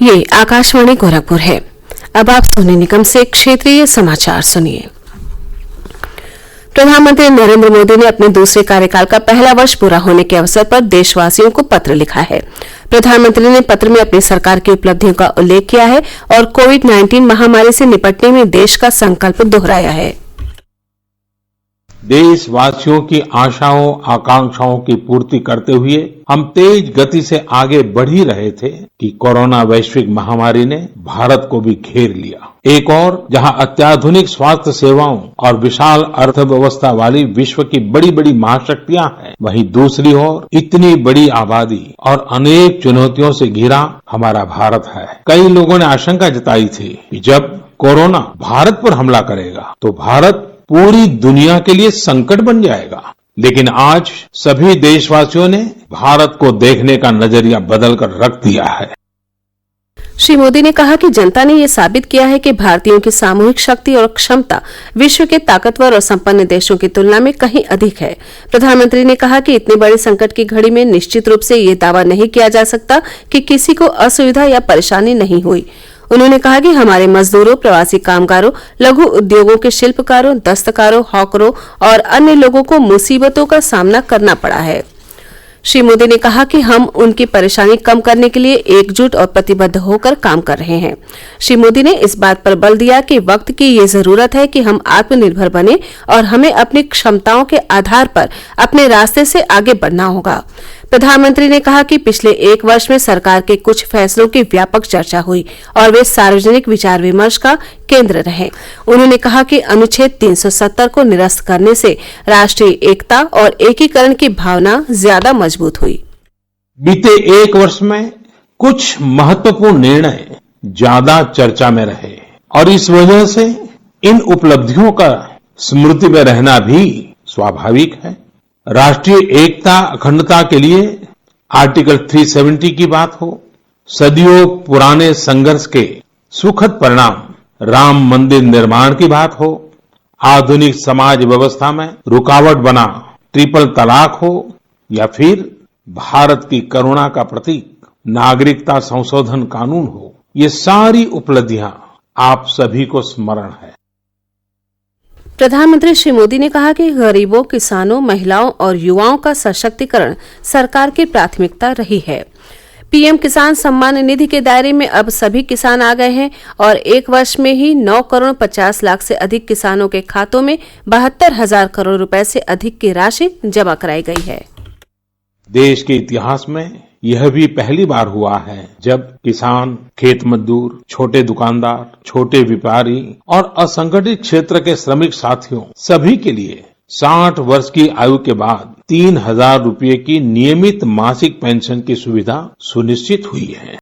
ये आकाशवाणी गोरखपुर है। अब आप सोनी निगम से क्षेत्रीय समाचार सुनिए। प्रधानमंत्री नरेंद्र मोदी ने अपने दूसरे कार्यकाल का पहला वर्ष पूरा होने के अवसर पर देशवासियों को पत्र लिखा है। प्रधानमंत्री ने पत्र में अपनी सरकार की उपलब्धियों का उल्लेख किया है और कोविड-19 महामारी से निपटने में देश का संकल्प दोहराया है। देशवासियों की आशाओं आकांक्षाओं की पूर्ति करते हुए हम तेज गति से आगे बढ़ ही रहे थे कि कोरोना वैश्विक महामारी ने भारत को भी घेर लिया। एक और जहां अत्याधुनिक स्वास्थ्य सेवाओं और विशाल अर्थव्यवस्था वाली विश्व की बड़ी बड़ी महाशक्तियां हैं, वहीं दूसरी ओर इतनी बड़ी आबादी और अनेक चुनौतियों से घिरा हमारा भारत है। कई लोगों ने आशंका जताई थी कि जब कोरोना भारत पर हमला करेगा तो भारत पूरी दुनिया के लिए संकट बन जाएगा, लेकिन आज सभी देशवासियों ने भारत को देखने का नजरिया बदलकर रख दिया है। श्री मोदी ने कहा कि जनता ने यह साबित किया है कि भारतीयों की सामूहिक शक्ति और क्षमता विश्व के ताकतवर और संपन्न देशों की तुलना में कहीं अधिक है। प्रधानमंत्री ने कहा कि इतने बड़े संकट की घड़ी में निश्चित रूप से ये दावा नहीं किया जा सकता कि किसी को असुविधा या परेशानी नहीं हुई। उन्होंने कहा कि हमारे मजदूरों, प्रवासी कामगारों, लघु उद्योगों के शिल्पकारों, दस्तकारों, हॉकरों और अन्य लोगों को मुसीबतों का सामना करना पड़ा है। श्री मोदी ने कहा कि हम उनकी परेशानी कम करने के लिए एकजुट और प्रतिबद्ध होकर काम कर रहे हैं। श्री मोदी ने इस बात पर बल दिया कि वक्त की ये जरूरत है कि हम आत्मनिर्भर बने और हमें अपनी क्षमताओं के आधार पर अपने रास्ते से आगे बढ़ना होगा। प्रधानमंत्री ने कहा कि पिछले एक वर्ष में सरकार के कुछ फैसलों की व्यापक चर्चा हुई और वे सार्वजनिक विचार विमर्श का केंद्र रहे। उन्होंने कहा कि अनुच्छेद 370 को निरस्त करने से राष्ट्रीय एकता और एकीकरण की भावना ज्यादा मजबूत हुई। बीते एक वर्ष में कुछ महत्वपूर्ण निर्णय ज्यादा चर्चा में रहे और इस वजह से इन उपलब्धियों का स्मृति में रहना भी स्वाभाविक है। राष्ट्रीय एकता अखंडता के लिए आर्टिकल 370 की बात हो, सदियों पुराने संघर्ष के सुखद परिणाम राम मंदिर निर्माण की बात हो, आधुनिक समाज व्यवस्था में रुकावट बना ट्रिपल तलाक हो या फिर भारत की करुणा का प्रतीक नागरिकता संशोधन कानून हो, ये सारी उपलब्धियां आप सभी को स्मरण है। प्रधानमंत्री श्री मोदी ने कहा कि गरीबों, किसानों, महिलाओं और युवाओं का सशक्तिकरण सरकार की प्राथमिकता रही है। पीएम किसान सम्मान निधि के दायरे में अब सभी किसान आ गए हैं और एक वर्ष में ही 9 करोड़ 50 लाख से अधिक किसानों के खातों में 72,000 करोड़ रुपए से अधिक की राशि जमा कराई गई है। देश के इतिहास में यह भी पहली बार हुआ है जब किसान, खेत मजदूर, छोटे दुकानदार, छोटे व्यापारी और असंगठित क्षेत्र के श्रमिक साथियों सभी के लिए 60 वर्ष की आयु के बाद 3,000 रुपये की नियमित मासिक पेंशन की सुविधा सुनिश्चित हुई है।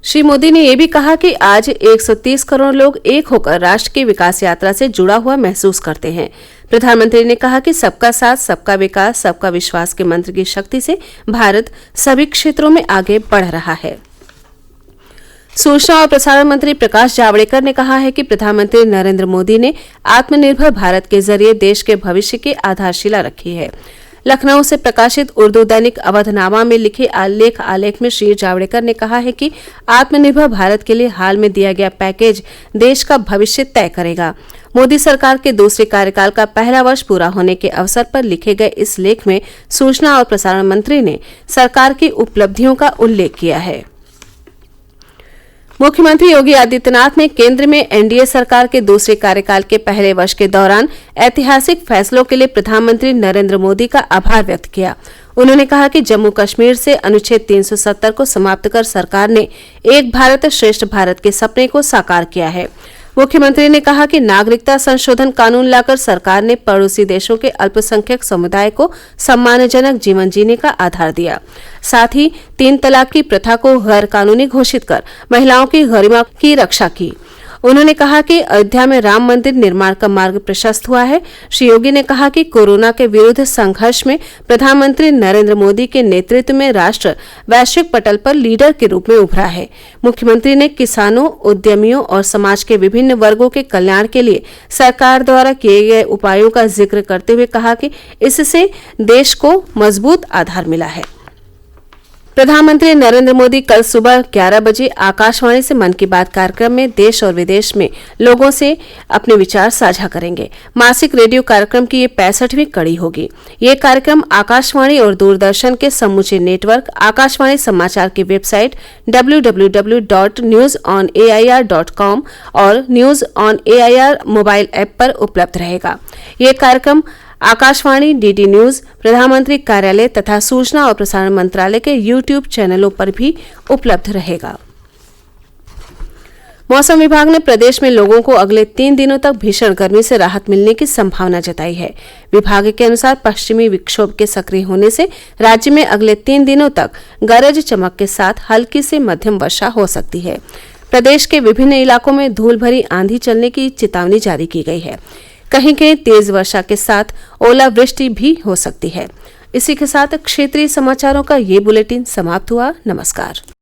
श्री मोदी ने यह भी कहा कि आज 130 करोड़ लोग एक होकर राष्ट्र की विकास यात्रा से जुड़ा हुआ महसूस करते हैं। प्रधानमंत्री ने कहा कि सबका साथ, सबका विकास, सबका विश्वास के मंत्र की शक्ति से भारत सभी क्षेत्रों में आगे बढ़ रहा है। सूचना और प्रसारण मंत्री प्रकाश जावड़ेकर ने कहा है कि प्रधानमंत्री नरेंद्र मोदी ने आत्मनिर्भर भारत के जरिए देश के भविष्य की आधारशिला रखी है। लखनऊ से प्रकाशित उर्दू दैनिक अवधनामा में लिखे आलेख में श्री जावड़ेकर ने कहा है कि आत्मनिर्भर भारत के लिए हाल में दिया गया पैकेज देश का भविष्य तय करेगा। मोदी सरकार के दूसरे कार्यकाल का पहला वर्ष पूरा होने के अवसर पर लिखे गए इस लेख में सूचना और प्रसारण मंत्री ने सरकार की उपलब्धियों का उल्लेख किया है। मुख्यमंत्री योगी आदित्यनाथ ने केंद्र में एनडीए सरकार के दूसरे कार्यकाल के पहले वर्ष के दौरान ऐतिहासिक फैसलों के लिए प्रधानमंत्री नरेंद्र मोदी का आभार व्यक्त किया। उन्होंने कहा कि जम्मू कश्मीर से अनुच्छेद 370 को समाप्त कर सरकार ने एक भारत श्रेष्ठ भारत के सपने को साकार किया है। मुख्यमंत्री ने कहा कि नागरिकता संशोधन कानून लाकर सरकार ने पड़ोसी देशों के अल्पसंख्यक समुदाय को सम्मानजनक जीवन जीने का आधार दिया। साथ ही 3 तलाक की प्रथा को गैर कानूनी घोषित कर महिलाओं की गरिमा की रक्षा की। उन्होंने कहा कि अयोध्या में राम मंदिर निर्माण का मार्ग प्रशस्त हुआ है। श्री योगी ने कहा कि कोरोना के विरुद्ध संघर्ष में प्रधानमंत्री नरेंद्र मोदी के नेतृत्व में राष्ट्र वैश्विक पटल पर लीडर के रूप में उभरा है। मुख्यमंत्री ने किसानों, उद्यमियों और समाज के विभिन्न वर्गों के कल्याण के लिए सरकार द्वारा किए गए उपायों का जिक्र करते हुए कहा कि इससे देश को मजबूत आधार मिला है। प्रधानमंत्री नरेंद्र मोदी कल सुबह 11 बजे आकाशवाणी से मन की बात कार्यक्रम में देश और विदेश में लोगों से अपने विचार साझा करेंगे। मासिक रेडियो कार्यक्रम की ये 65वीं कड़ी होगी। ये कार्यक्रम आकाशवाणी और दूरदर्शन के समूचे नेटवर्क, आकाशवाणी समाचार की वेबसाइट www.newsonair.com और news on AIR mobile app पर उपलब्ध रहेगा। ये कार्यक्रम आकाशवाणी, डीडी न्यूज, प्रधानमंत्री कार्यालय तथा सूचना और प्रसारण मंत्रालय के यूट्यूब चैनलों पर भी उपलब्ध रहेगा। मौसम विभाग ने प्रदेश में लोगों को अगले 3 दिनों तक भीषण गर्मी से राहत मिलने की संभावना जताई है। विभाग के अनुसार पश्चिमी विक्षोभ के सक्रिय होने से राज्य में अगले 3 दिनों तक गरज चमक के साथ हल्की से मध्यम वर्षा हो सकती है। प्रदेश के विभिन्न इलाकों में धूल भरी आंधी चलने की चेतावनी जारी की गई है। कहीं कहीं तेज वर्षा के साथ ओलावृष्टि भी हो सकती है। इसी के साथ क्षेत्रीय समाचारों का ये बुलेटिन समाप्त हुआ। नमस्कार।